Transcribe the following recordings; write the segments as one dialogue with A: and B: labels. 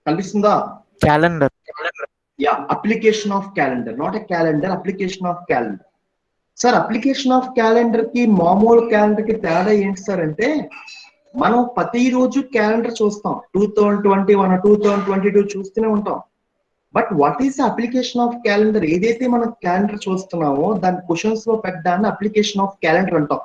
A: కనిపిస్తుందా?
B: Calendar.
A: Yeah, application of calendar, not a calendar, application of calendar. Sir application of calendar కి మామూలు calendar కి తేడా ఏంటి సార్ అంటే, మనం ప్రతిరోజు క్యాలెండర్ చూస్తాం. 2021 2022 చూస్తూనే ఉంటాం. But what is application of calendar? ఏదైతే మనం క్యాలెండర్ చూస్తున్నామో దాని క్వశ్చన్స్ లో పెట్టడాన్ని అప్లికేషన్ ఆఫ్ క్యాలెండర్ అంటాం.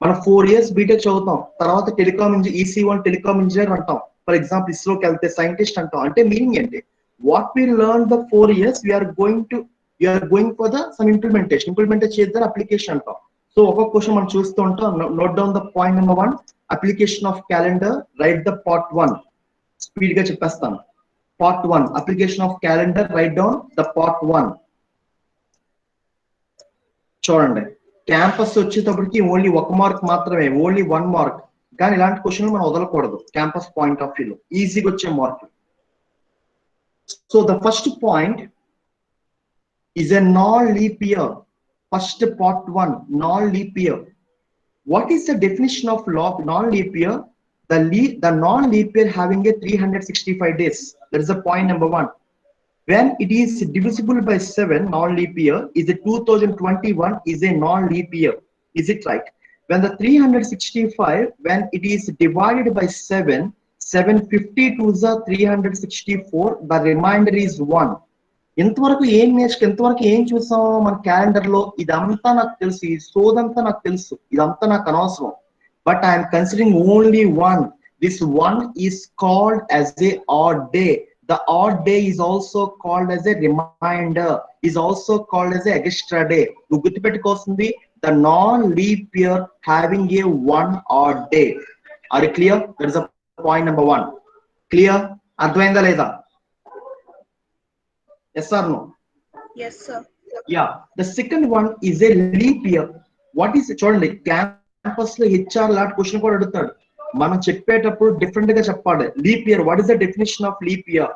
A: మనం 4 years బీటెక్ చదువుతాం, తర్వాత టెలికామ్ EC1 టెలికామ్ ఇంజనీర్ అంటాం. ఫర్ ఎగ్జాంపుల్ ఇస్రోకి వెళ్తే సైంటిస్ట్ అంటాం. అంటే మీనింగ్ ఏంటి? What we learn the 4 years we are going for the some implementation చేద్దాం అప్లికేషన్ అంటాం. సో ఒక్కొక్క క్వశ్చన్ మనం చూస్తూ ఉంటాం. Note down the point number 1, application of calendar. Write the part 1. Speed గా చెప్పేస్తాను. Part 1, application of calendar. Write down the part 1. చూడండి, campus వచ్చేటప్పటికి ఓన్లీ 1 మార్క్ మాత్రమే, ఓన్లీ 1 మార్క్. కానీ ఇలాంటి క్వశ్చన్ మనం వదలకూడదు క్యాంపస్ పాయింట్ ఆఫ్ వ్యూలో, ఈజీగా వచ్చే mark. So the first point is a non-leap year. First part 1, non-leap year. What is the definition of non-leap year? The non-leap year having a 365 days. That is the point number 1. When it is divisible by 7, non-leap year is a 2021 is a non-leap year. Is it right? When the 365, when it is divided by 7, 752 is a 364, the remainder is 1. ఇంతవరకు ఏం చూసాం మన calendar లో? ఇదంతా నాకు తెలుసు, ఈ సోదంతా నాకు తెలుసు, ఇదంతా నాకు అనవసరం. But I'm considering only 1. This 1 is called as a add day. The odd day is also called as a reminder, is also called as a extra day. నువ్వు గుర్తుపెట్టుకోవాల్సింది, the non-leap year having a 1 odd day. Are you clear? That is a point number 1. Clear? అర్థమైందా లేదా? Yes or no?
C: Yes, sir.
A: Yeah. The second one is a leap year. What is చూడండి, campus లో HR లాంటి question కూడా అడుగుతాడు. మనం చెప్పేటప్పుడు different గా చెప్పాలి. Leap year, what is the definition of leap year?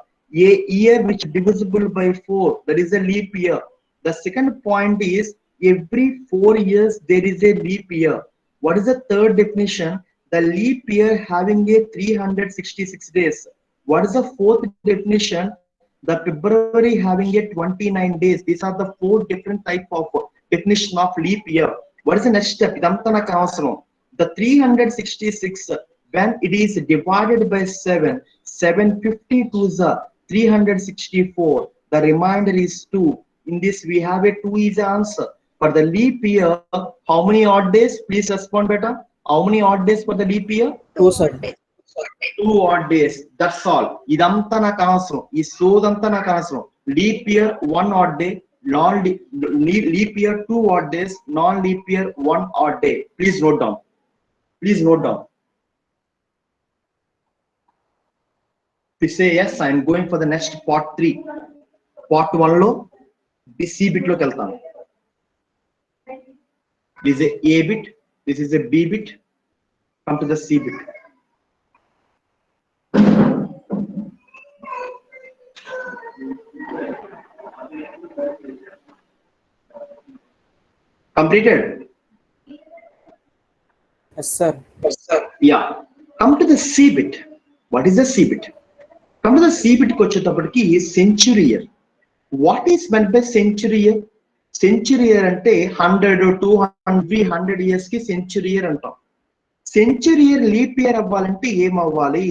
A: A year which divisible by 4, that is a leap year. The second point is every 4 years there is a leap year. What is the third definition? The leap year having a 366 days. What is the fourth definition? The February having a 29 days. These are the 4 different type of definition of leap year. What is the next step? ఇదంతా నాకు అవసరం. The 366, when it is divided by 7, 752 is a 364. The remainder is 2. In this we have a 2 is the answer. For the leap year, how many odd days? Please respond better. How many odd days for the leap year?
C: 2 sir.
A: 2 odd days. That's all. ఇదంతా నాకు అవసరం, ఈ సోదంతా నాకు అవసరం. Leap year 1 odd day, leap year 2 odd days, non-leap year 1 odd day. Please note down. Please note down. If you say yes, I am going for the next part 3. Part 1 లో C bit లోకి వెళ్తాను. This is a bit, this is a B bit. Come to the C bit. Completed?
B: Yes, sir.
A: Yes, sir. Yeah. Come to the C bit. What is the C bit? Come to the C bit కి వచ్చేటప్పటికి century year. What is meant by century year? Century year అంటే 100, 200, 300 years కి century year అంటాం. Century year leap year అవ్వాలంటే ఏం అవ్వాలి?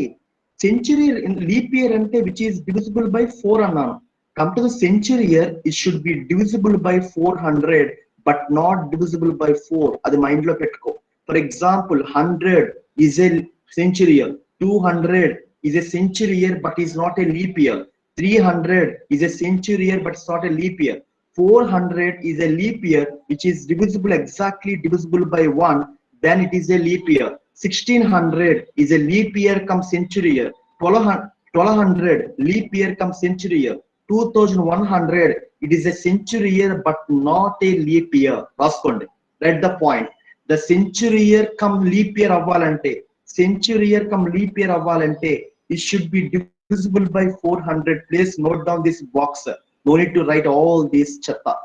A: Century leap year అంటే which is divisible by 4 అన్నాను. Come to the century year, it should be divisible by 400 but not divisible by 4. అది mind లో పెట్టుకో. For example, 100 is a century year, 200 is a century year but is not a leap year, 300 is a century year but it's not a leap year, 400 is a leap year which is divisible, exactly divisible by 1, then it is a leap year. 1600 is a leap year come century year, 1200 leap year come century year, 2100 it is a century year but not a leap year. రాసుకోండి. Read the point. The century year come leap year అవ్వాలంటే, century year come leap year అవ్వాలంటే it should be divisible by 400. Please note down this box. No need to write all this chatta.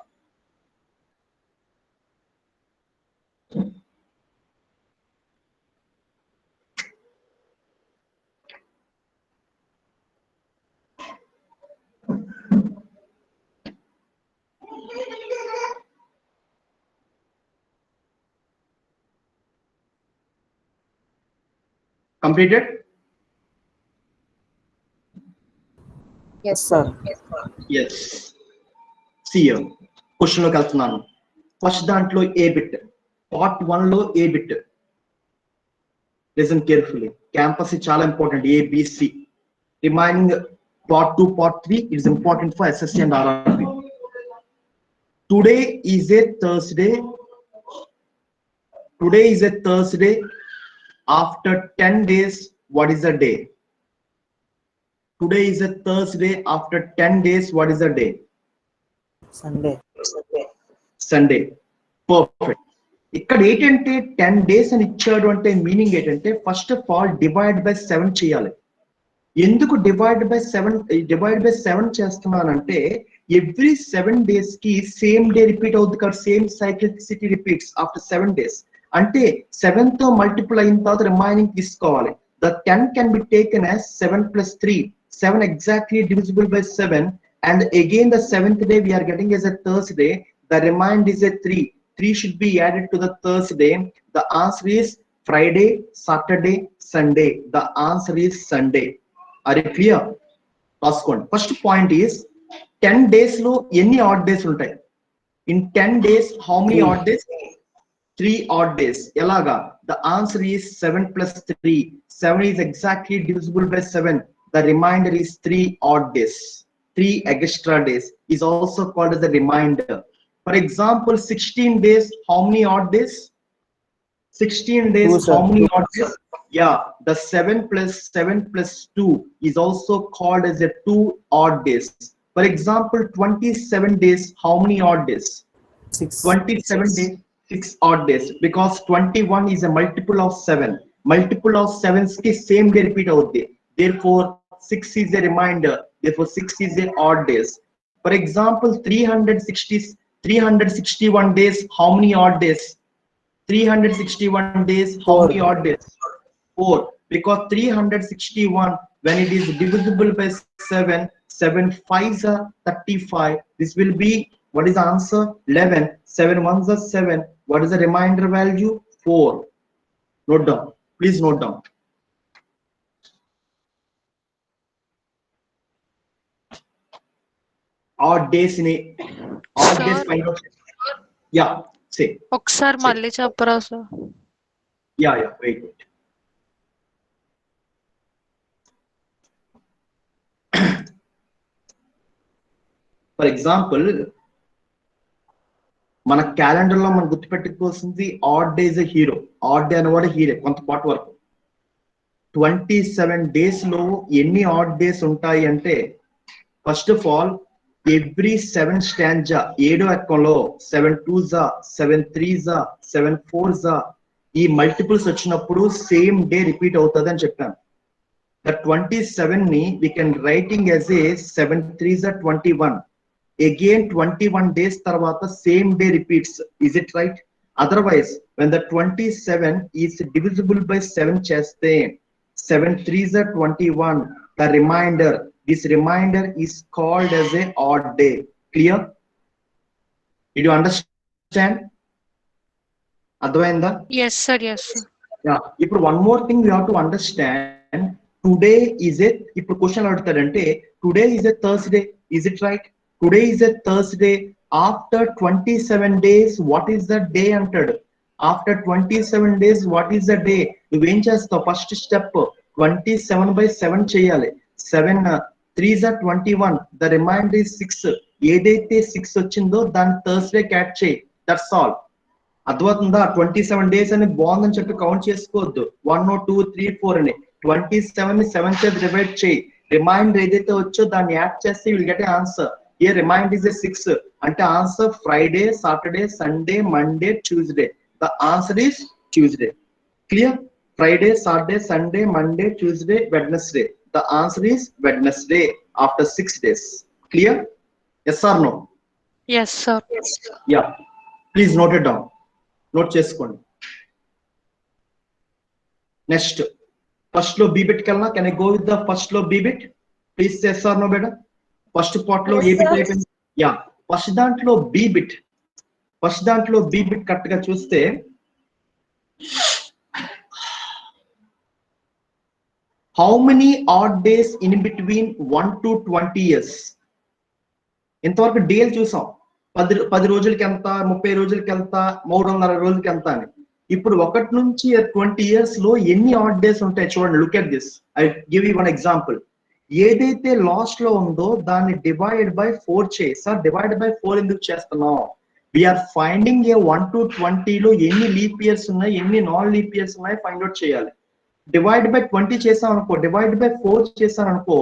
A: Completed?
B: Yes, sir.
A: Yes. See here. Question లోకి వెళ్తున్నాను. First దాంట్లో ఏ bit, part 1 లో ఏ bit. Listen carefully. Campus is చాలా important. A, B, C. Remaining part 2, part 3 is important for SSC and RRB. Today is a Thursday. Today is a Thursday. After 10 days, what is the day? Today is a Thursday. After 10 days, what is the day?
B: Sunday.
A: Sunday. Perfect. ఇక్కడ ఏంటంటే 10 days అని ఇచ్చాడు అంటే meaning ఏంటంటే first of all divide by 7 చేయాలి. ఎందుకు divide by 7 చేస్తున్నానంటే every 7 days కి సేమ్ డే రిపీట్ అవుతుంది కదా, same cyclicity repeats after 7 days. అంటే 7 తో మల్టిపుల్ అయిన తర్వాత రిమైనింగ్ తీసుకోవాలి. The 10 can be taken as 7 plus 3. 7 exactly divisible by 7, and again the 7th day we are getting as a Thursday. The remainder is a 3. 3 should be added to the Thursday. The answer is Friday, Saturday, Sunday. The answer is Sunday. Are you clear? Last one. First point is 10 days lo any odd days untai. In 10 days how many odd days? 3 odd days. Elaga? The answer is 7 plus 3. 7 is exactly divisible by 7. The remainder is 3 odd days. 3 extra days is also called as the remainder. For example, 16 days, how many odd days? 16 days, how many odd days? Yeah, the 7 plus 2 is also called as a 2 odd days. For example, 27 days, how many odd days?
B: 6.
A: 27 days, 6 odd days, because 21 is a multiple of 7. Multiple of 7's ki same day repeat avundi. Therefore, 6 is a remainder. Therefore, 6 is a odd days. For example, 361 days, how many odd days? 361 days, how many odd days? 4. Because 361, when it is divisible by 7, 7 5s are 35. This will be, what is the answer? 11. 7 1s are 7. What is the remainder value? 4. Note down. Please note down. Odd days in a odd days find out. Yeah, say.
C: ఒకసారి మళ్ళీ చెప్పరా sir?
A: Yeah, wait. For example, మన calendar లో మనం గుర్తుపెట్టుకోవాల్సింది odd days hero. Add day అనేవాడు hero కొంత పాటు వరకు. 27 days లో ఎన్ని ఆడ్ డేస్ ఉంటాయి అంటే, first of all every 7 stanza 7 ఎక్కంలో 7 2s 7 3s 7 4s ఈ మల్టిపుల్స్ వచ్చినప్పుడు సేమ్ డే రిపీట్ అవుతుంది అని చెప్పాను. The 27 ni we can writing as a 7 3s 21. Again 21 days tarvata same day repeats. Is it right? Otherwise, when the 27 is divisible by 7 cheste, 7 3s 21. The remainder, this remainder is called as a odd day. Clear? Did you understand? Advainda?
C: Yes sir, yes sir.
A: Yeah. ఇప్పుడు one more thing we have to understand. Today is a, ఇప్పుడు question అడుగుతాడంటే today is a Thursday. Is it right? Today is a Thursday. After 27 days, what is the day అంటాడు. After 27 days, what is the day? నువ్వేం చేస్తావు? First step 27 by 7 చేయాలి. 7 3s 21. The remainder is 6. ఏదైతే 6 వచ్చిందో దాన్ని Thursday catch చేయి. That's all. అర్థమవుతుందా? 27 days అని బాగుందని చెప్పి కౌంట్ చేసుకోవద్దు. 1 2 3 4 అని 27 ని 7 చేత డివైడ్ చేయి. రిమైండర్ ఏదైతే వచ్చో దాన్ని యాడ్ చేస్తే will get answer. A reminder is 6 అంటే answer Friday, Saturday, Sunday, Monday, Tuesday. The answer is Tuesday. Clear? Friday, Saturday, Sunday, Monday, Tuesday, Wednesday. The answer is Wednesday after 6 days. Clear? Yes or no?
C: Yes sir.
A: Yeah, please note it down. Note చేసుకోండి. Next first లో B bit కెళ్ళనా? Can I go with the first లో B bit? Please yes or no బేటా? First part లో ఏ bit అయిపోయింది? Yeah, first దాంట్లో B bit. First దాంట్లో B bit correct గా చూస్తే how many odd days in between 1 to 20 years? ఇంతవరకు డేలు చూసాం. 10 రోజులకి ఎంత, 30 రోజులకి ఎంత, 360 రోజులకి ఎంత అని. ఇప్పుడు 1 నుంచి 20 years లో ఎన్ని ఆడ్ డేస్ ఉంటాయి చూడండి. Look at this. I give you one example. ఏదైతే లాస్ట్ లో ఉందో దాన్ని డివైడ్ బై 4 చేయి. సార్ డివైడ్ బై 4 ఎందుకు చేస్తున్నాం? వీఆర్ ఫైండింగ్ ఏ 1 to 20 లో ఎన్ని లీప్ ఇయర్స్ ఉన్నాయి, ఎన్ని నాన్ లీప్ ఇయర్స్ ఉన్నాయి ఫైండ్ అవుట్ చేయాలి. డివైడ్ బై 20 చేసాం అనుకో, డివైడ్ బై 4 చేసాను అనుకో,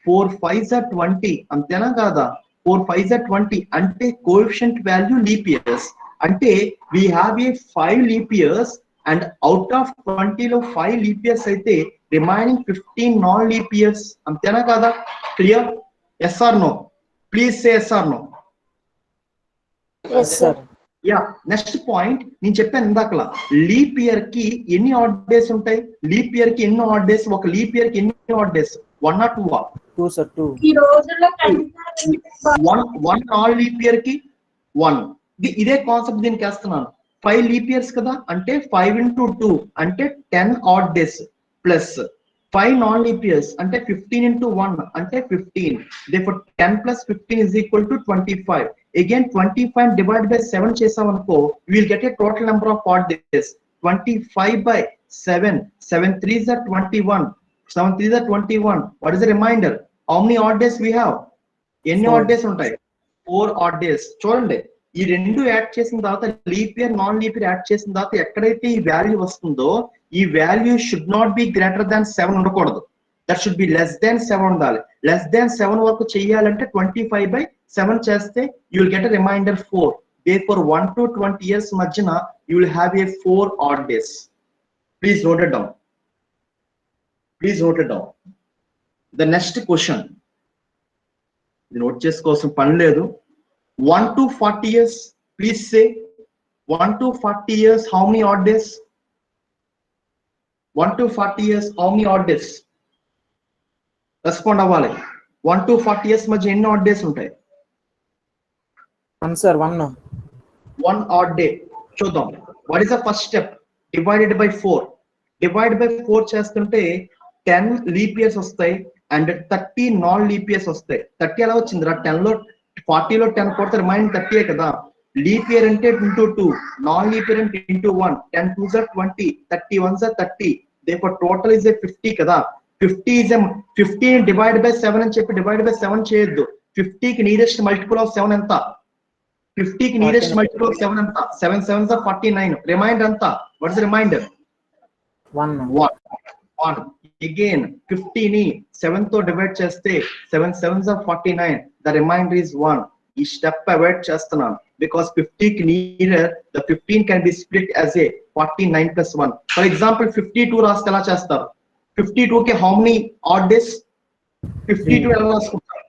A: 4 5s are 20, అంతేనా కాదా? 4 5s are 20 అంటే కోఎఫిషియంట్ వాల్యూ లీప్ ఇయర్స్. అంటే we have a 5 leap years and out of 20 లో 5 లీప్ ఇయర్స్ అయితే రిమైనింగ్ 15 నాన్ లీప్ ఇయర్స్, అంతేనా కాదా? Clear? Yes or no? Please say yes or no.
B: Yes, sir.
A: Yeah, next point నేను చెప్పాను ఇందాకలా, leap year కి ఎన్ని ఆడ్ డేస్ ఉంటాయి? లీప్ ఇయర్ కి ఎన్ని ఆడ్ డేస్? ఒక లీప్ ఇయర్ కి ఎన్ని odd days? 1 or 2?
B: 2, sir. 2.
A: One non leap year కి 1. ఇదే కాన్సెప్ట్ దీనికి వేస్తున్నాను. 5 లీప్ ఇయర్స్ కదా, అంటే 5 into 2 అంటే 10 odd days plus 5 non leap years అంటే 15 into 1 అంటే 15. Therefore 10 plus 15 is equal to 25. Again 25 divided by 7 చేసాం అనుకో, we will get a total number of odd days. 25 by 7. 7 3s are 21. 7 3s are 21. What is the remainder? How many odd days we have? ఎన్ని
B: 4.
A: Add days ఉంటాయి? 4 odd days. చూడండి, ఈ రెండు add చేసిన తర్వాత leap year non leap year add చేసిన తర్వాత ఎక్కడైతే ఈ వాల్యూ వస్తుందో ఈ value should not be greater than 7 ఉండకూడదు. That should be less than 7 ఉండాలి. లెస్ దాన్ 7 వరకు చేయాలంటే 25 by 7 చేస్తే you will get a remainder 4. Therefore 1 to 20 years మధ్యన you will have a 4 odd days. Please note it down. Please note it down. The next question. Note చేసుకోవాల్సిన పని లేదు. 1 to 40 years, please say 1 to 40 years how many odd days? 1 to 40 years how many odd days? Respond అవ్వాలి. 1 to 40 years మధ్య ఎన్ని odd days ఉంటాయి?
B: 1, sir. 1.
A: 1 odd day. చూద్దాం. What is the first step? Divided by 4. Divide by 4 చేస్తుంటే 10 leap years వస్తాయి and 30 non leap years వస్తాయి. 30 ఎలా వచ్చిందిరా? 10 లో 40 లో 10 కొడితే రిమైనింగ్ 30 కదా. లీప్ ఇయర్ అంటే into 2, నాన్ లీప్ ఇయర్ అంటే into 1. 10 2s are 20, 30 1s are 30. Therefore total is a 50 కదా. 50 is a 15 divided by 7 అని చెప్పి డివైడ్ బై 7 చేయొద్దు. 50 కి నియరెస్ట్ మల్టిపుల్ ఆఫ్ 7 ఎంత? 50 కి నియరెస్ట్ మల్టిపుల్ ఆఫ్ 7 ఎంత? 7 7s are 49. రిమైండర్ ఎంత? What is the remainder?
B: 1.
A: 1. Again 50 ని 7 తో డివైడ్ చేస్తే 7 7s are 49. The remainder is 1. ఈ స్టెప్ అవాయిడ్ చేస్తున్నాను because 50 కి near the 15 can be split as a 49 plus 1. For example 52 రాస్తే ఎలా చేస్తారు? 52 కి how many odd days? 52 ఎలా రాసుకుంటారు?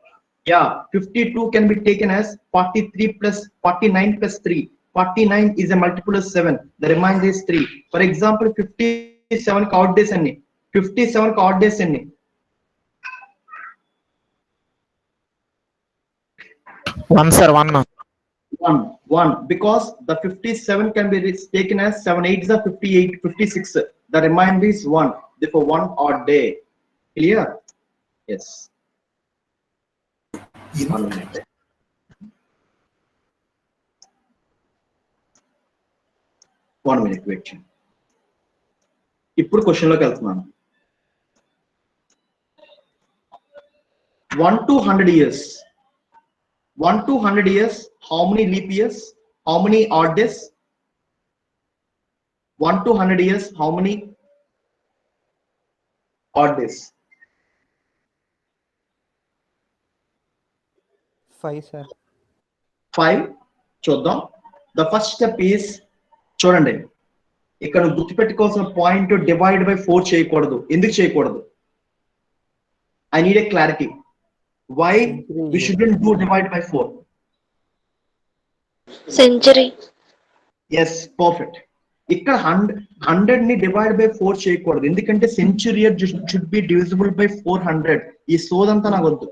A: Yeah, 52 can be taken as 43 plus 49 plus 3. 49 is a multiple of 7. The remainder is 3. For example 57 కి odd days అన్ని. 57 కి odd days ఎన్ని?
B: 1, sir. 1.
A: 1 because the 57 can be taken as 7 8s are 58, 56. The remainder is 1. Therefore 1 odd day. Clear? Yes. 1 minute. Wait. ఇప్పుడు question లోకి వెళ్తున్నాను. 1 to 100 years. 1 to 100 years, how many leap years? How many odd days? 1 to 100 years, how many odd days?
B: 5, sir.
A: 5. చూద్దాం. The first step is, చూడండి ఇక్కడ గుర్తుపెట్టుకోవాల్సిన point divide by 4 చేయకూడదు. ఎందుకు చేయకూడదు? I need a clarity. Why we shouldn't do divide by 4?
C: Century.
A: Yes, perfect. ఇక్కడ 100 ని divide by 4 చేయకూడదు. ఎందుకంటే century should be divisible by 400. ఈ సోదంతా నాకు వద్దు.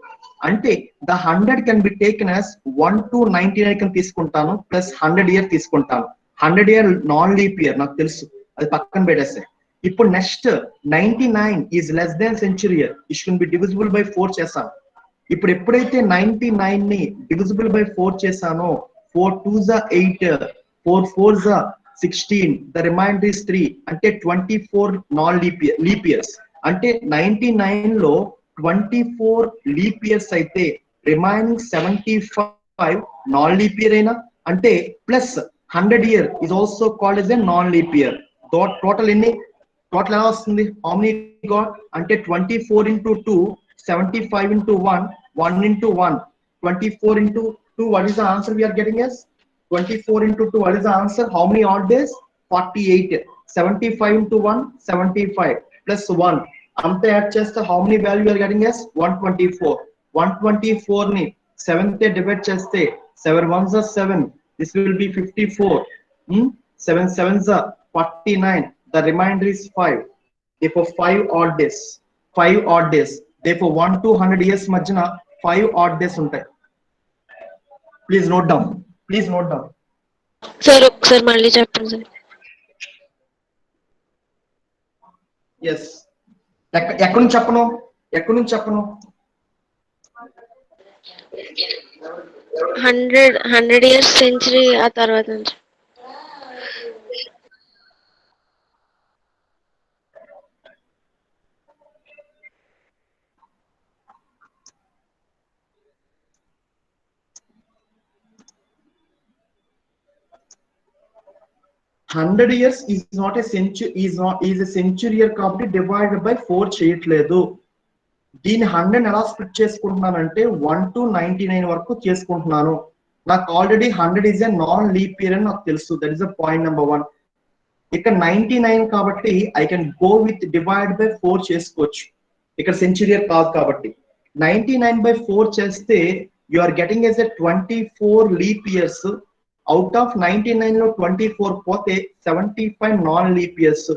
A: అంటే the 100 can be taken as 1 to 99 కి తీసుకుంటాను ప్లస్ 100 ఇయర్ తీసుకుంటాను. 100 ఇయర్ నాన్ లీప్ ఇయర్ నాకు తెలుసు, అది పక్కన పెట్టేస్తే. ఇప్పుడు next 99 is less than century year, it should be divisible by 4 చేశాను. ఇప్పుడు ఎప్పుడైతే 99 ని డివిజిబుల్ బై 4 చేశానో 4 2s are 8, 4 4s are 16, the remainder is 3, అంటే 24 నాన్ లీప్ ఇయర్స్. అంటే 99 లో 24 లీప్ ఇయర్స్ అయితే రిమైనింగ్ 75 నాన్ లీప్ ఇయర్ అయినా, అంటే plus 100 year is also called as a non leap year. Total ఎన్ని, టోటల్ ఎలా వస్తుంది, హౌ మెనీ గాట్ అంటే 24 into 2, 75 into 1, 1 into 1, 24 into 2, what is the answer we are getting as 24 into 2, what is the answer, how many odd days, 48, 75 into 1, 75 plus 1, ante add cheste how many value we are getting as 124. 124 ni 7 th divide cheste 7 1s are 7, this will be 54, 7 7s are 49, the remainder is 5. Therefore 5 odd days, 5 odd days, therefore 1 to 100 years మధ్యన 5 odd days ఉంటాయి. Please note down, please note down.
C: Sir ఒకసారి మళ్ళీ చెప్పండి sir.
A: Yes, ఎక్కడి నుంచి చెప్పను, ఎక్కడి నుంచి చెప్పను,
C: 100 ఇయర్స్ సెంచరీ ఆ తర్వాత నుంచి.
A: Hundred years is not a century, is a century year కాబట్టి డివైడెడ్ బై 4 చేయట్లేదు. దీని 100 ఎలా స్ప్లిట్ చేసుకుంటున్నానంటే 1 to 99 వరకు చేసుకుంటున్నాను. నాకు already 100 is a non leap year అని నాకు తెలుసు, that is a point number 1. ఇక్కడ 99 కాబట్టి I can go with divide by 4 చేసుకోవచ్చు, ఇక్కడ సెంచురీ ఇయర్ కాదు కాబట్టి. 99/4 చేస్తే you are getting as a 24 leap years. Out of 99 లో 24 పోతే 75 non leap years.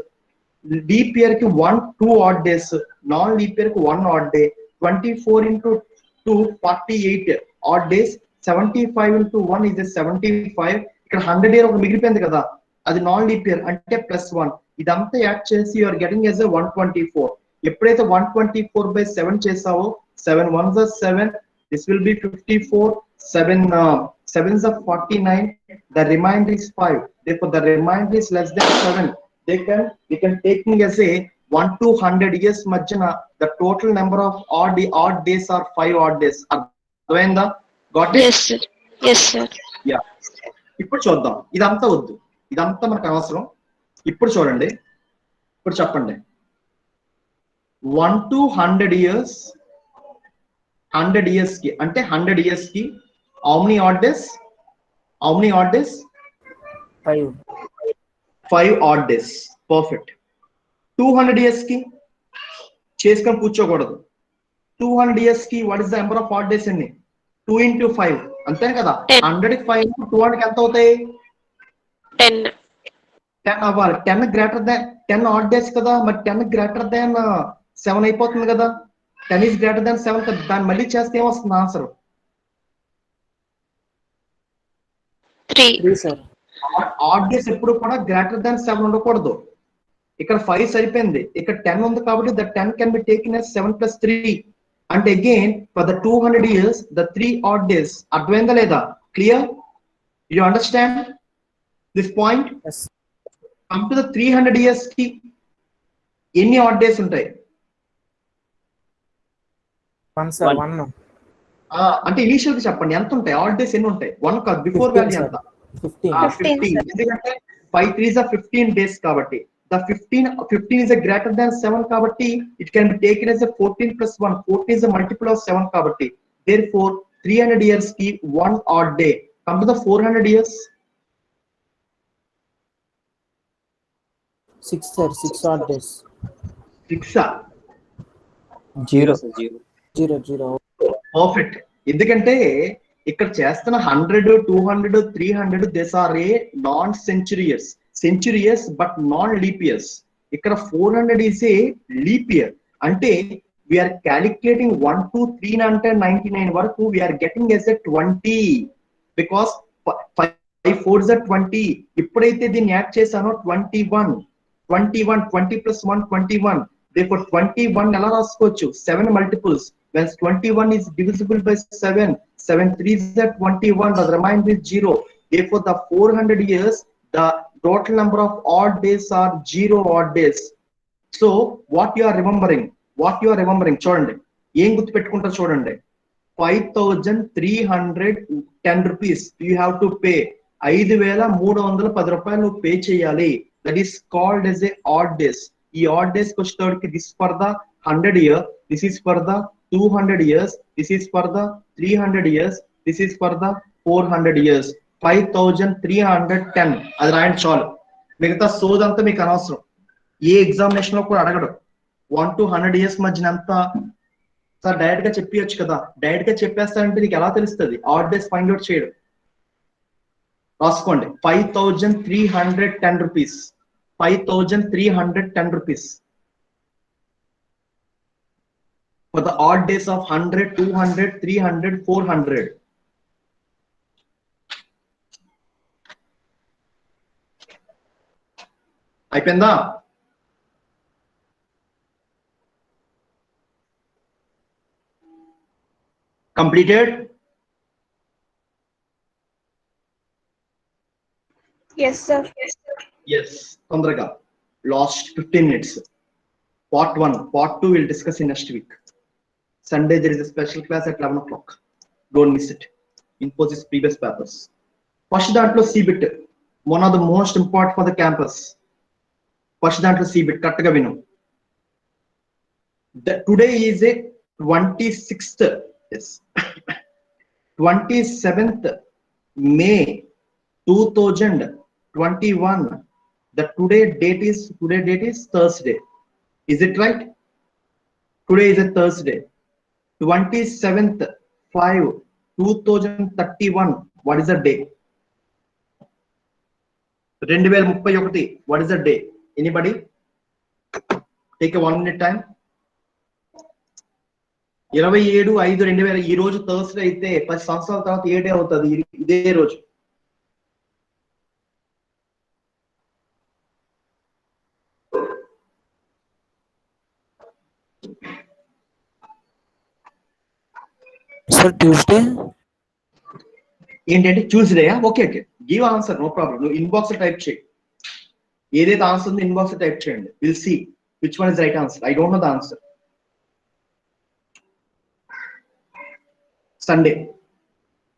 A: Leap year కి 1 2 odd days, non leap year కి 1 odd day. 24 into 2 48 odd days, 75 into 1 is 75. ఇక్కడ 100 ఇయర్ ఒక మిగిలిపోయింది కదా, అది నాన్ లీప్ ఇయర్ అంటే +1. ఇదంతా యాడ్ చేసి యు ఆర్ గెటింగ్ ఎస్ ఎ 124. ఎప్పుడైతే 124/7 చేసావో 7 1s are 7, this will be 54, 7 7s are 49, the remainder is 5, therefore the remainder is less than 7. We can taking as a 1 to 100 years madhyana the total number of odd days are 5 odd days. అర్థమైందా? got it?
C: yes sir, yes sir.
A: yeah, ఇప్పుడు చూద్దాం. ఇదంతా వద్దు, ఇదంతా మనకు అవసరం. ఇప్పుడు చూడండి, ఇప్పుడు చెప్పండి 1 to 100 years, 100 years కి అంటే 100 years కి how many odd days, how many odd days, 5 odd days. Perfect. 200 years కి చేసుకొని కూర్చోకూడదు. 200 years కి what is the number of odd days అండి? 2 into 5 అంతే కదా. 100 కి 5 200 కి ఎంత అవుతాయి? 10 అవ్వాలి. 10 గ్రేటర్ దాన్ 10 ఆడ్ డేస్ కదా, మరి 10 గ్రేటర్ దాన్ 7 అయిపోతుంది కదా. 10 is greater than 7 కదా, దాన్ని మళ్ళీ చేస్తే ఏమొస్తుంది ఆన్సర్?
C: 3
B: సార్.
A: ఆడ్ డేస్ ఎప్పుడు కూడా గ్రేటర్ దాన్ 7 ఉండకూడదు. ఇక్కడ 5 సరిపోయింది, ఇక్కడ 10 ఉంది కాబట్టి the 10 can be taken as 7 plus 3. అంటే again for the 200 years the 3 odd days. అర్థమైందా లేదా? Clear? You understand this point?
B: yes.
A: Come to the 300 years కి ఎన్ని ఆడ్ డేస్ ఉంటాయి?
B: 1 sir, 1.
A: అంటే ఇనిషియల్ గా చెప్పండి ఎంత ఉంటాయి ఆడ్ డేస్, ఎన్ని ఉంటాయి? 1 కాదు, బిఫోర్ వాల్యూ ఎంత? 15. ఎందుకంటే 5 3s are 15 days కాబట్టి the 15 is a greater than 7 కాబట్టి it can be taken as a 14 plus 1. 14 is a multiple of 7 కాబట్టి therefore 300 years ki 1 odd day. Come to the 400 years.
B: 6 sir, 6 odd days.
A: 6
B: 0.
A: Perfect. ఎందుకంటే ఇక్కడ చేస్తున్న 100 200 300 this are a non century years, century years but non leap years. ఇక్కడ 400 is a leap year. అంటే we are calculating 1 2 3 అంటే 99 వరకు we are getting as a 20 because 5 4s are 20. ఎప్పుడైతే దీన్ని add చేశానో 21, 21, 20 plus 1, 21. Therefore, 21 ఎలా రాసుకోవచ్చు? 7 multiples. When 21 is divisible by 7, 7 3s are 21, the remainder is 0. Therefore, the 400 years, the total number of odd days are 0 odd days. So, what you are remembering? చూడండి. ఏం గుర్తుపెట్టుకుంటారు చూడండి. 5,310 rupees you have to pay. 5,310 రూపాయలు నువ్వు pay చేయాలి. That is called as a odd days. ఈ odd days వచ్చేటప్పటికి this for the 100 year, this is for the 200 years, this is for the 300 years, this is for the 400 years. 5,310 అది రాయండి చాలు. మిగతా సోదంతా మీకు అనవసరం. ఏ ఎగ్జామినేషన్ లో కూడా అడగడు. 1 to 100 years మధ్యన అంతా సార్ డైరెక్ట్ గా చెప్పియొచ్చు కదా. డైరెక్ట్ గా చెప్పేస్తారంటే నీకు ఎలా తెలుస్తుంది? ఆడ్ డేస్ ఫైండ్ అవుట్ చేయడం. రాసుకోండి. 5,310 rupees. 5,310 rupees for the odd days of 100, 200, 300, 400. అయిపోయిందా? Completed?
D: Yes, sir.
A: Yes. తొందరగా. Last 15 minutes. Part 1. Part 2 we'll discuss in next week. Sunday there is a special class at 11 o'clock. Don't miss it. Infosys previous papers. First దాంట్లో CBIT. One of the most important for the campus. First దాంట్లో CBIT. కరెక్ట్గా విను. Today is a 26th. Yes. 27th May 2021. The today date is Thursday. Is it right? Today is a Thursday. 27th 5 2031. What is the day? 2031. What is the day? Anybody? Take a 1 minute time. 27/5/2000 ఈ రోజు Thursday అయితే 10 సంవత్సరాల తర్వాత ఏ day అవుతుంది? ఇదే రోజు.
B: Sir Tuesday.
A: ఏంటంటే ట్యూస్డేయా? Okay okay, give answer, no problem. నువ్వు ఇన్బాక్స్ టైప్ చేయి. ఏదైతే ఆన్సర్ ఉందో ఇన్బాక్స్ టైప్ చేయండి. Will see which one is right answer. I don't know the answer. Sunday.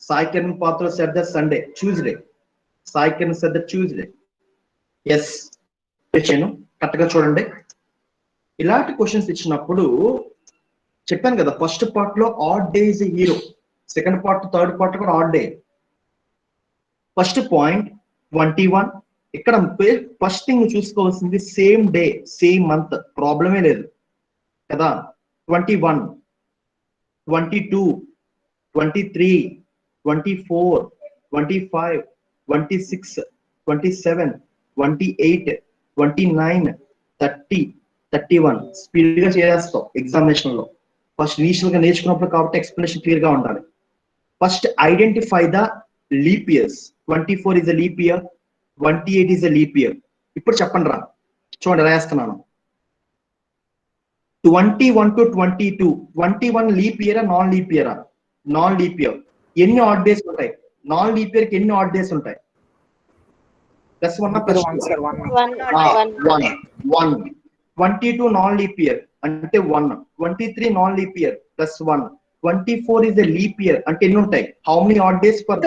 A: Sai Kiran Patra said that Sunday. Tuesday. Sai Kiran said that Tuesday. Yes. కరెక్ట్గా చూడండి. ఇలాంటి questions ఇచ్చినప్పుడు చెప్పాను కదా, ఫస్ట్ పార్ట్ లో add day is a hero, second part third part కూడా add day. First point 21. ఇక్కడ first thing చూసుకోవాల్సింది సేమ్ డే సేమ్ మంత్, ప్రాబ్లమే లేదు కదా. 21, 22, 23, 24, 25, 26, 27, 28, 29, 30, 31. స్పీడ్ గా చేస్తాం ఎగ్జామినేషన్ లో. ఫస్ట్ ఇనిషియల్ గా నేర్చుకున్నప్పుడు కాబట్టి ఎక్స్ప్లెనేషన్ క్లియర్ గా ఉండాలి. First identify the leap years. 24 is a leap year, 28 is a leap year. ఇప్పుడు చెప్పండి రా, చూడండి రాస్తున్నాను. 21 to 22. 21 లీప్ ఇయరా నాన్ లీప్ ఇయరా? Non leap year. ఎన్ని ఆడ్ డేస్ ఉంటాయి? నాన్ లీప్ ఇయర్ కి ఎన్ని ఆడ్ డేస్ ఉంటాయి? Plus 1 plus 1. 22 non leap year అంటే 1. 23 non leap year plus 1. 24 is a leap year అంటే ఎన్ని ఉంటాయి? How many odd days for?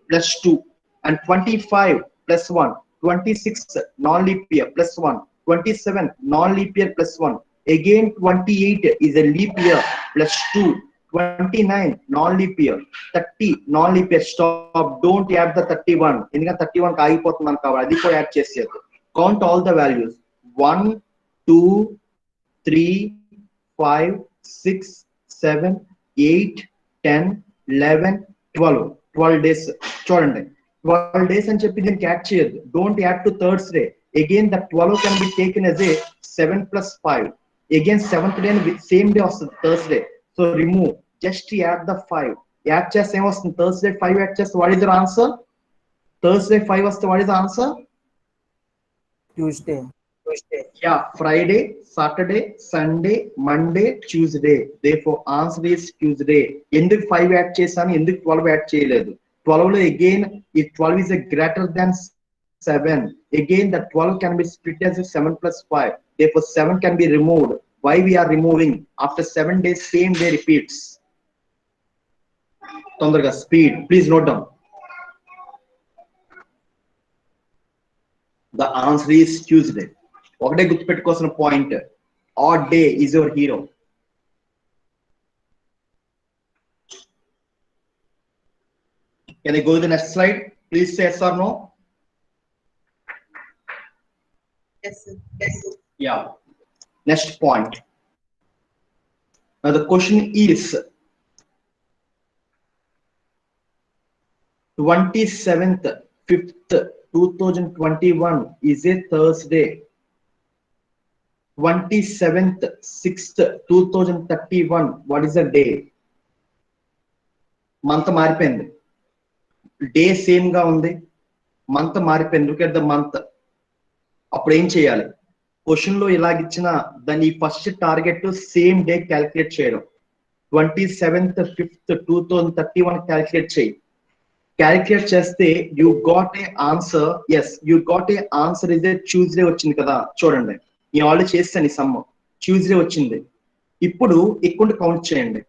A: Plus 2. And 25 plus 1. 26 non leap year plus 1. 27 non leap year plus 1. Again 28 is a leap year plus 2. 29 non-leap year. 30 non-leap year. Stop, don't add the 31. ఎందుకంటే 31 ఆగిపోతున్నాను కాబట్టి అది కూడా add చేసేది. Count all the values. 1, 2, 3, 5, 6, 7, 8, 10, 11, 12. 12 days. చూడండి, 12 days అని చెప్పి దీనికి add చేయొద్దు. Don't add to Thursday. Again the 12 can be taken as a 7 plus 5. Again 7th day same day వస్తుంది Thursday. So remove, just add the 5. Add చేస్తే ఏం వస్తుంది? Thursday 5 add చేస్తే what is your answer? Thursday 5 వస్తే what is the answer?
B: Tuesday.
A: Yeah, Friday, Saturday, Sunday, Monday, Tuesday. Therefore, answer is Tuesday. ఎందుకు 5 add చేశాను, ఎందుకు 12 add చేయలేదు? 12 లో again, if 12 is a greater than 7, again the 12 can be split as 7 plus 5. Therefore, 7 can be removed. Why we are removing? After 7 days, same day repeats. తొందరగా speed. Please note down. The answer is Tuesday. ఒకటే గుర్తుపెట్టుకోవాల్సిన point, odd day is your hero. Can I go to the next slide? Please say yes or no.
D: Yes, sir.
A: Yeah. Next point. Now the question is 27th 5th 2021 is a Thursday. 27th 6th 2031, what is the day? Month మారిపోయింది, day same గా ఉంది, month మారిపోయింది. Look at the month. అప్పుడు ఏం చేయాలి? Question లో ఇలాగిచ్చిన దాన్ని first target same day calculate చేయడం. 27th 5th 2031 క్యాలిక్యులేట్ చేయి. క్యాలిక్యులేట్ చేస్తే you got a answer. Yes, you got a answer is a Tuesday వచ్చింది కదా. చూడండి, నేను ఆల్రెడీ చేస్తాను ఈ సమ్. ట్యూస్డే వచ్చింది. ఇప్పుడు ఇక్కడ కౌంట్ చేయండి.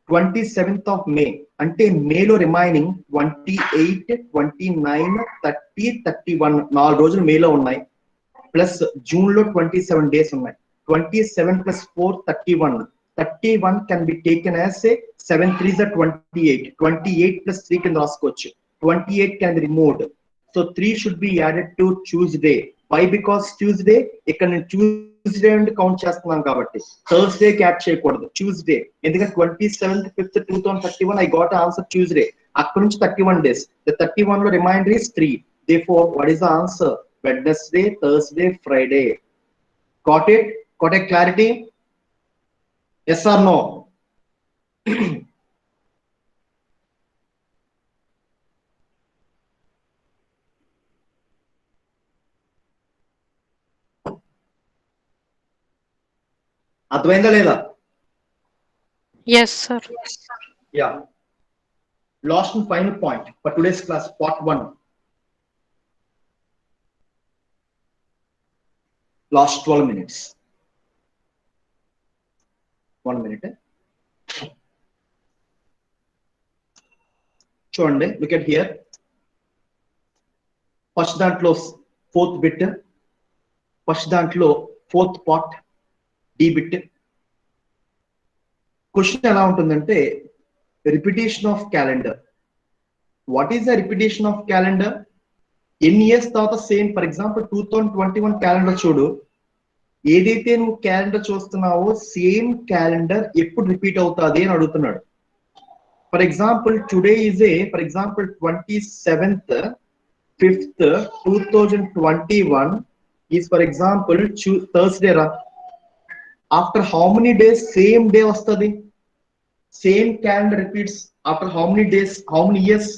A: 27th of May అంటే మేలో రిమైనింగ్ 28, 29, 30, 31 4 రోజులు మేలో ఉన్నాయి. ప్లస్ జూన్ లో 27 డేస్ ఉన్నాయి. 27 plus 4 31. 31 can be taken as a 7 3s are 28. 28 plus 3 కింద రాసుకోవచ్చు. 28 can be removed. So 3 should be added to Tuesday. Why? Because Tuesday ఇక్కడ నేను Tuesday నుండి కౌంట్ చేస్తున్నాను కాబట్టి Thursday క్యాచ్ చేయకూడదు. Tuesday ఎందుకంటే 27th 5th 2031 I got answer Tuesday. అక్కడ నుంచి 31 days. The 31 లో reminder is 3. Therefore, what is the answer? Wednesday, Thursday, Friday. Got it? Got a clarity? Yes or no? అర్థమైందా లేదా?
D: Yes, sir.
A: Yeah. Last and final point for today's class, part 1. Last 12 minutes. 1 minute. చూడండి, look at here. First దాంట్లో 4th bit, first దాంట్లో 4th part D bit. Question ఎలా ఉంటుందంటే repetition of calendar. What is the repetition of calendar? ఎన్ని years తర్వాత same. For example 2021 calendar చూడు. ఏదైతే నువ్వు క్యాలెండర్ చూస్తున్నావో సేమ్ క్యాలెండర్ ఎప్పుడు రిపీట్ అవుతుంది అని అడుగుతున్నాడు. For example today is a, for example 27th 5th 2021 is for example Thursday రా. After how many days same day వస్తుంది? Same calendar repeats after how many days, how many years?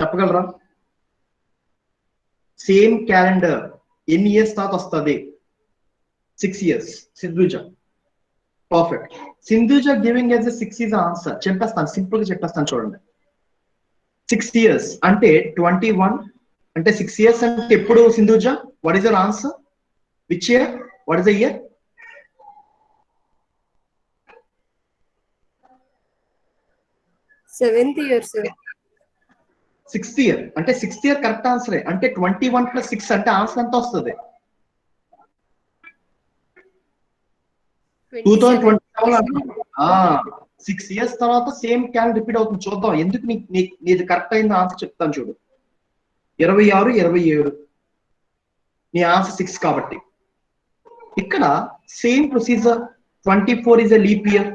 A: చెప్పగలరా? Same calendar ఎన్ని years తర్వాత వస్తుంది? 6 years. Sindhuja perfect. Sindhuja giving as 6 is answer. చెప్పేస్తాను, simple గా చెప్పేస్తాను చూడండి. 6 years అంటే 21 అంటే 6 years అంటే ఎప్పుడు Sindhuja? What is your answer? Which year? What is the year?
D: 7th year, sir.
A: 6th year అంటే 6th year కరెక్ట్ ఆన్సరే. అంటే 21 plus 6 అంటే ఆన్సర్ ఎంత వస్తుంది? 2027. 6 years తర్వాత సేమ్ క్యాలెండర్ రిపీట్ అవుతుంది. చూద్దాం ఎందుకు నీది కరెక్ట్ అయింది. ఆన్సర్ చెప్తాను చూడు. 26, 27 నీ ఆన్సర్ 6 కాబట్టి. ఇక్కడ same procedure. 24 is a leap year.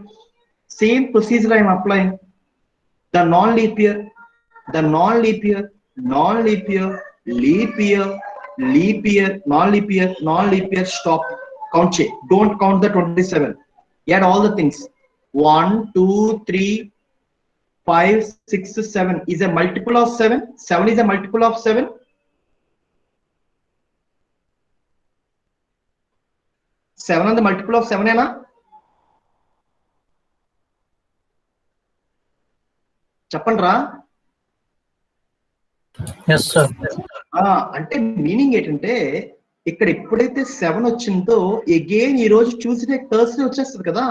A: Same procedure I am applying. The non-leap year, the non-leap year, non-leap year, leap year, leap year, non-leap year, non-leap year. Stop. Count check. Don't count the 27. Add all the things. 1, 2, 3, 5, 6, 7 is a multiple of 7. 7 is a multiple of 7. 7 is the multiple of 7 ఏనా? చెప్పండి రా.
B: Yes, sir.
A: అంటే meaning ఏంటంటే ఇక్కడ ఎప్పుడైతే 7 వచ్చిందో again ఈ రోజు ట్యూస్డే థర్స్డే వచ్చేస్తుంది కదా,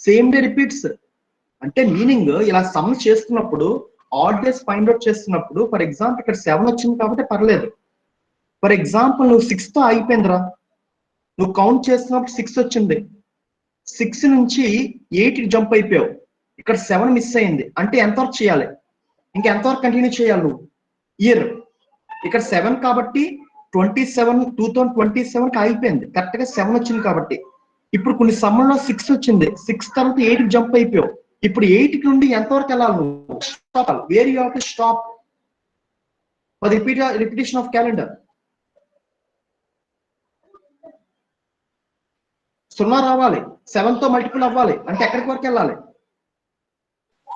A: సేమ్ డే రిపీట్స్. అంటే మీనింగ్ ఇలా సమ్ చేస్తున్నప్పుడు ఆడ్ డేస్ ఫైండ్ అవుట్ చేస్తున్నప్పుడు, ఫర్ ఎగ్జాంపుల్ ఇక్కడ 7 వచ్చింది కాబట్టి పర్లేదు. ఫర్ ఎగ్జాంపుల్ నువ్వు 6 తో ఆగిపోయిందిరా, నువ్వు కౌంట్ చేస్తున్నప్పుడు 6 వచ్చింది, 6 నుంచి 8 జంప్ అయిపోయావు, ఇక్కడ 7 మిస్ అయింది అంటే ఎంతవరకు చేయాలి, ఇంకా ఎంతవరకు కంటిన్యూ చేయాలి నువ్వు ఇయర్. ఇక్కడ 7 కాబట్టి 2027 కి ఆగిపోయింది, కరెక్ట్ గా 7 వచ్చింది కాబట్టి. ఇప్పుడు కొన్ని సమ్మర్లో 6 వచ్చింది, 6 తర్వాత 8 జంప్ అయిపోయావు, ఇప్పుడు 8 నుండి ఎంతవరకు వెళ్ళాలి నువ్వు? Stop. Where you have to stop for repetition of calendar. 0 రావాలి, 7 తో మల్టిపుల్ అవ్వాలి అంటే ఎక్కడికి వరకు వెళ్ళాలి?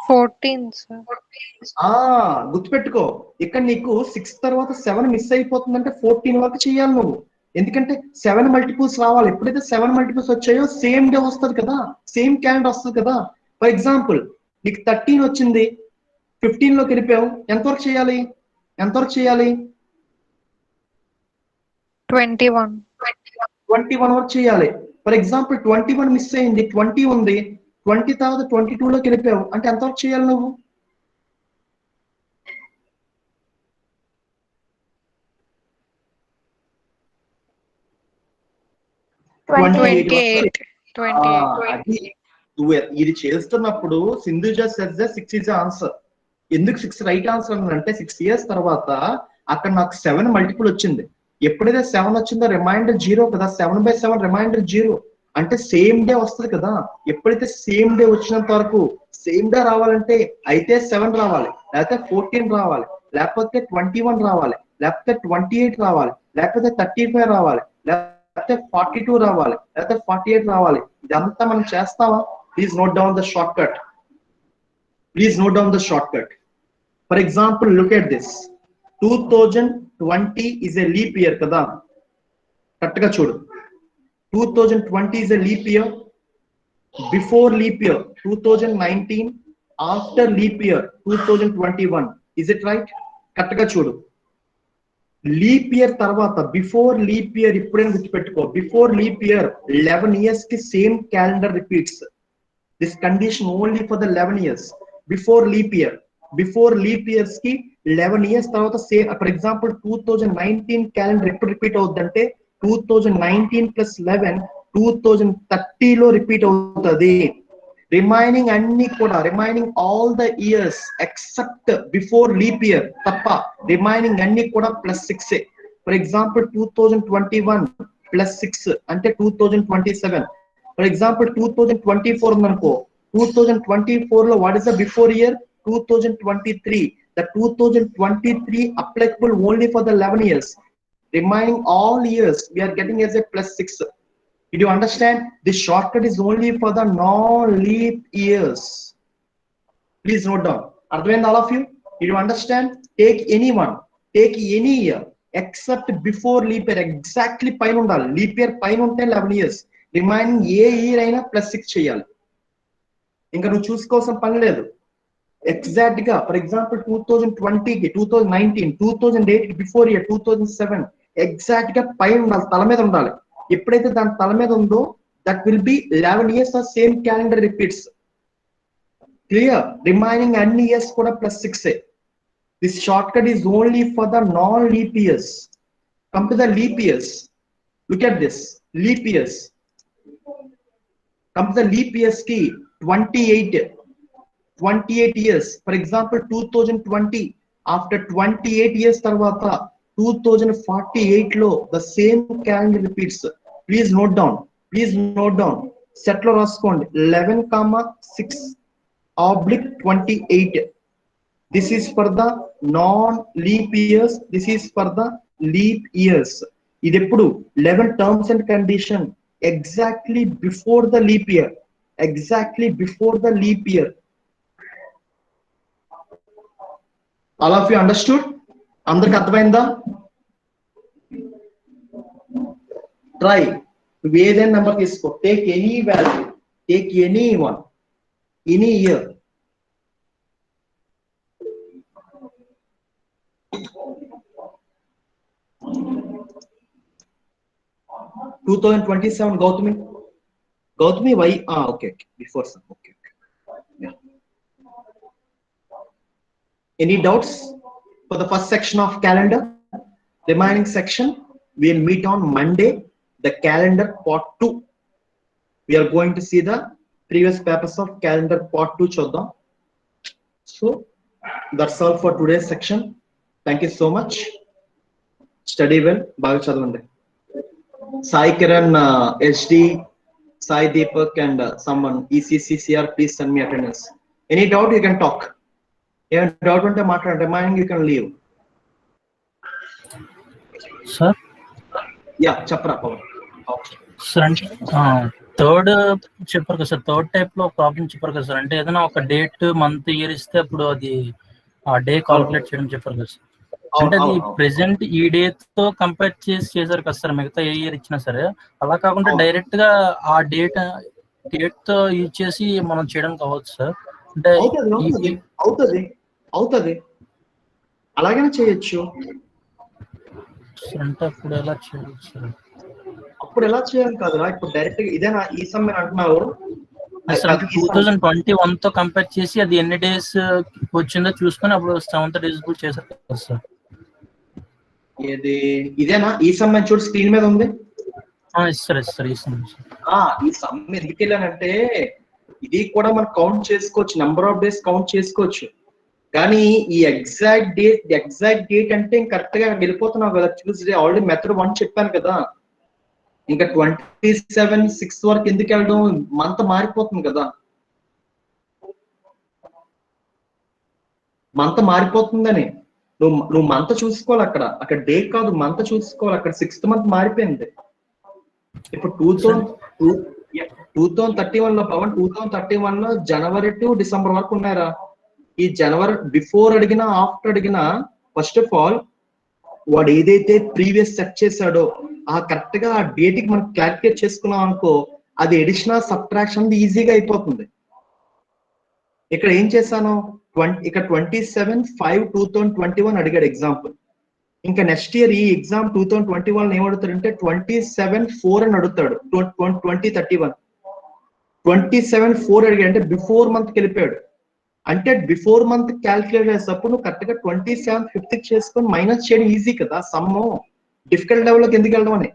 D: 14, sir.
A: గుర్తుపెట్టుకో, ఇక్కడ నీకు 6 తర్వాత 7 మిస్ అయిపోతుందంటే 14 వరకు చేయాలి నువ్వు. ఎందుకంటే 7 మల్టిపుల్స్ రావాలి. ఎప్పుడైతే 7 మల్టిపుల్స్ వచ్చాయో సేమ్ డే వస్తుంది కదా, సేమ్ క్యాలెండర్ వస్తుంది కదా. ఫర్ ఎగ్జాంపుల్ నీకు 13 వచ్చింది, 15 లోకి వెళ్ళిపోయావు, ఎంతవరకు చేయాలి? ఎంతవరకు చేయాలి? 21 వరకు చేయాలి. ఫర్ ఎగ్జాంపుల్ 21 మిస్ అయింది, 20 ఉంది, 20 తర్వాత 22 లోకి వెళ్ళిపోయావు అంటే ఎంతవరకు చేయాలి నువ్వు? ఇది చేస్తున్నప్పుడు సింధుజ సెస్ 6 ఇస్ ఆన్సర్. ఎందుకు 6 రైట్ ఆన్సర్ అంటే 6 ఇయర్స్ తర్వాత అక్కడ నాకు 7 మల్టిపుల్ వచ్చింది. ఎప్పుడైతే 7 వచ్చిందో రిమైండర్ 0 కదా, 7/7 రిమైండర్ 0 అంటే సేమ్ డే వస్తుంది కదా. ఎప్పుడైతే సేమ్ డే వచ్చినంత వరకు, సేమ్ డే రావాలంటే అయితే 7 రావాలి, లేకపోతే 14 రావాలి, లేకపోతే 21 రావాలి, లేకపోతే 28 రావాలి, లేకపోతే 35 రావాలి, లేకపోతే 42 రావాలి, లేకపోతే 48 రావాలి. ఇదంతా మనం చేస్తామా? Please note down the short cut. Please note down the short cut. For example look at this. 2020 is a leap year కదా, కరెక్ట్ గా చూడు. 2020 is a leap year. Before leap year 2019, after leap year 2021. Is it right? Correct గా చూడు. Leap year తర్వాత before leap year ఇప్పుడైనా గుర్తుపెట్టుకో, before leap year 11 years కి same calendar repeats. This condition only for the 11 years before leap year. Before leap years కి 11 years తర్వాత same. For example 2019 calendar ఎప్పుడు repeat అవుతుందంటే 2019 + 11 2030 లో రిపీట్ అవుతుంది. రిమైనింగ్ అన్ని కూడా, remaining all the years except before leap year తప్ప remaining అన్ని కూడా +6. ఫర్ ఎగ్జాంపుల్ 2021 +6 అంటే 2027. ఫర్ ఎగ్జాంపుల్ 2024 ఉందనుకో, 2024 లో what is the before year? 2023. The 2023 applicable only for the 11 years. Remaining all years we are getting as a +6. Did you understand? This shortcut is only for the non-leap years. Please note down. Arvind, all of you, did you understand? Take anyone, take any year except before leap year. Exactly పైన ఉండాలి. Leap year పైన ఉంటే 11 years. Remaining ఏ year అయినా +6 చేయాలి. ఇంకా నువ్వు చూసుకోవాల్సిన పని లేదు. ఎగ్జాక్ట్ గా ఫర్ ఎగ్జాంపుల్ 2020కి 2019, 2008 బిఫోర్ ఇయర్ 2007 ఎగ్జాక్ట్ గా పైన ఉండాలి, తల మీద ఉండాలి. ఎప్పుడైతే దాని తల మీద ఉందో that will be 11 years of same calendar repeats. Clear? Remaining అన్ని ఇయర్స్ కూడా +6. This short cut is only for the non leap years. Come to the leap years. Look at this leap years. Come to the leap years కి 28 years. For example 2020 after 28 years తర్వాత 2048 లో the same calendar repeats. Please note down, please note down. Set లో రాసుకోండి 11,6/28. This is for the non leap years, this is for the leap years. ఇది ఎప్పుడు 11 terms and condition exactly before the leap year, exactly before the leap year. All of you understood? అందరికి అర్థమైందా? Try, నువ్వు ఏదైనా number తీసుకో, take any value, take any one, any year. (2027) Gautami, why? Okay, before some. Okay. Yeah. Any doubts for the first section of calendar? Remaining section we'll meet on Monday, the calendar part 2. We are going to see the previous papers of calendar part 2 chodam. So that's all for today's section. Thank you so much. Study well, baga chadavandi. Sai Kiran, HD, Sai Deepak, and someone ECCCR, please send me attendance. Any doubt you can talk. Any doubt unte maatladante, remaining you can leave.
B: Sir?
A: Yeah, chapra Pawan.
B: Sir, third చెప్పారు కదా sir, third type లో problem చెప్పారు కదా sir, అంటే ఏదైనా ఒక date month year ఇస్తే అప్పుడు అది ఆ డే కాల్కులేట్ చేయడం చెప్పారు కదా సార్. అంటే అది ప్రెసెంట్ ఈ డే తో కంపేర్ చేసి చేశారు కదా సార్, మిగతా ఏ ఇయర్ ఇచ్చినా సరే. అలా కాకుండా డైరెక్ట్ గా ఆ డేట్ తో యూజ్ చేసి మనం చేయడానికి అవ్వచ్చు సార్. అంటే
A: అవుతుంది అలాగనే చేయొచ్చు.
B: అంటే అప్పుడు ఎలా చేయాలి సార్?
A: అప్పుడు ఎలా చేయాలి కాదురా, ఇప్పుడు డైరెక్ట్ గా ఇదేనా ఈ సమ్ అంటున్నావు?
B: 2021 తో కంపేర్ చేసి అది ఎన్ని డేస్ వచ్చిందో చూసుకొని అప్పుడు 7th డిజిబుల్ చేశారు కదా సార్.
A: ఇదేనా ఈ సమ్? చూడు స్క్రీన్ మీద ఉంది.
B: సార్ ఈ సమ్
A: ఎందుకు వెళ్ళానంటే ఇది కూడా మనం కౌంట్ చేసుకోవచ్చు, నెంబర్ ఆఫ్ డేస్ కౌంట్ చేసుకోవచ్చు. కానీ ఈ ఎగ్జాక్ట్ డేట్ అంటే కరెక్ట్ గా వెళ్ళిపోతున్నావు కదా. ట్యూస్డే ఆల్రెడీ మెథడ్ 1 చెప్పాను కదా. ఇంకా 27/6 వరకు ఎందుకు వెళ్ళడం? మంత్ మారిపోతుంది కదా, మంత్ మారిపోతుందని నువ్వు మంత్ చూసుకోవాలి. అక్కడ డే కాదు, మంత్ చూసుకోవాలి. అక్కడ 6th మంత్ మారిపోయింది. ఇప్పుడు 2031 లో పవన్ 2031 లో జనవరి టు డిసెంబర్ వరకు ఉన్నారా? ఈ జనవరి బిఫోర్ అడిగినా ఆఫ్టర్ అడిగినా ఫస్ట్ ఆఫ్ ఆల్ వాడు ఏదైతే ప్రీవియస్ సెట్ చేశాడో ఆ కరెక్ట్ గా ఆ డేట్ కి మనం క్యాల్కులేట్ చేసుకున్నాం అనుకో, అది ఎడిషనల్ సబ్ట్రాక్షన్ ఈజీగా అయిపోతుంది. ఇక్కడ ఏం చేశాను, ఇక్కడ 27/5/2021 అడిగాడు ఎగ్జాంపుల్. ఇంకా నెక్స్ట్ ఇయర్ ఈ ఎగ్జామ్ 2021 ఏం అడుగుతాడంటే 27/4 అని అడుగుతాడు. 2031 27/4 అడిగాడు అంటే బిఫోర్ మంత్ వెళ్ళిపోయాడు. అంటే బిఫోర్ మంత్ క్యాల్కులేట్ చేసేటప్పుడు నువ్వు కరెక్ట్ గా 27/5 చేసుకొని మైనస్ చేయడం ఈజీ కదా. సమ్ డిఫికల్ట్ లెవెల్ లోకి ఎందుకు వెళ్ళడం అని.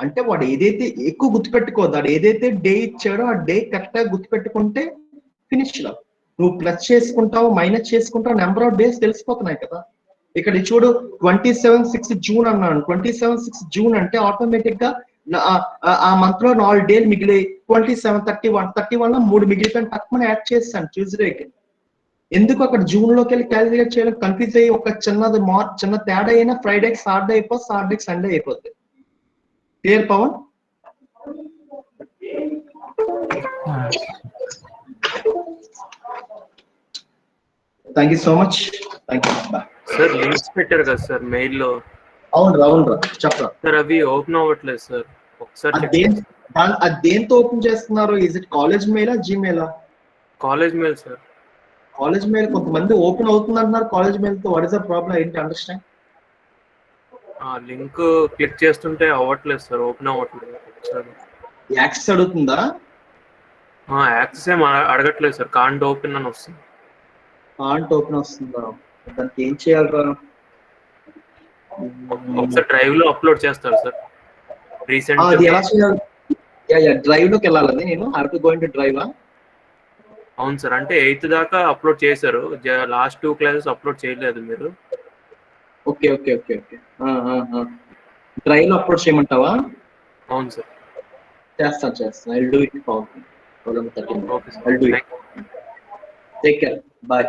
A: అంటే వాడు ఏదైతే ఎక్కువ గుర్తుపెట్టుకోవద్దు, వాడు ఏదైతే డే ఇచ్చాడో ఆ డే కరెక్ట్ గా గుర్తుపెట్టుకుంటే ఫినిష్ లో. నువ్వు ప్లస్ చేసుకుంటావు, మైనస్ చేసుకుంటావు, నెంబర్ ఆఫ్ డేస్ తెలిసిపోతున్నాయి కదా. ఇక్కడ చూడు 27/6 జూన్ అన్నాను. 27/6 జూన్ అంటే ఆటోమేటిక్ గా ఆ మంత్ లో 4 డేలు మిగిలి 27/31 లో 3 మిగిలిపోయిన తక్కువ యాడ్ చేస్తాను ట్యూస్డేకి. ఎందుకు అక్కడ జూన్ లోకి వెళ్ళి క్యాలిక్యులేట్ చేయడం కన్ఫ్యూజ్ అయ్యి ఒక చిన్న తేడా అయినా ఫ్రైడేకి సాటర్డే అయిపోతుంది, సాటర్డేకి సండే అయిపోతుంది. Clear Pavan? Thank you so much. Thank you.
E: Sir links పెట్టారు కదా సార్ మెయిల్ లో.
A: అవును చెప్పరా
E: సార్ అవి ఓపెన్ అవ్వట్లేదు సార్. ఒకసారి
A: అది దేంతో ఓపెన్ చేస్తున్నారు? ఇస్ ఇట్ కాలేజ్ మెయిలా జీమెయిలా?
E: College mail sir.
A: College mail కొంతమంది ఓపెన్ అవుతుంది అంటున్నారు కాలేజ్ మెయిల్ తో. What is the problem? ఏంటి అండర్స్టాండ్?
E: లింక్ క్లిక్ చేస్తుంటే అవ్వట్లేదు సార్, ఓపెన్ అవ్వట్లేదు.
A: యాక్సెస్ అడుగుతుందా?
E: యాక్సెస్ ఏం అడగట్లేదు సార్, కాంట్ ఓపెన్ అని వస్తుంది.
A: కాంట్ ఓపెన్ వస్తుందా? దానికి ఏం చేయాలరా?
E: ఒకసారి డ్రైవ్ లో అప్లోడ్ చేస్తారు సార్. రీసెంట్
A: అది ఎలా చేయాలి? డ్రైవ్ లోకి వెళ్ళాలని నేను have to go into drive.
E: అవును సార్, అంటే 8th దాకా అప్లోడ్ చేశారు, లాస్ట్ 2 క్లాసెస్ అప్లోడ్ చేయలేదు మీరు.
A: ఓకే డ్రైవ్ లో అప్లోడ్ చేయమంటావా?
E: అవును సార్.
A: చేస్తాను. I will do it.
E: Okay sir.
A: I'll do it. Take care. Bye.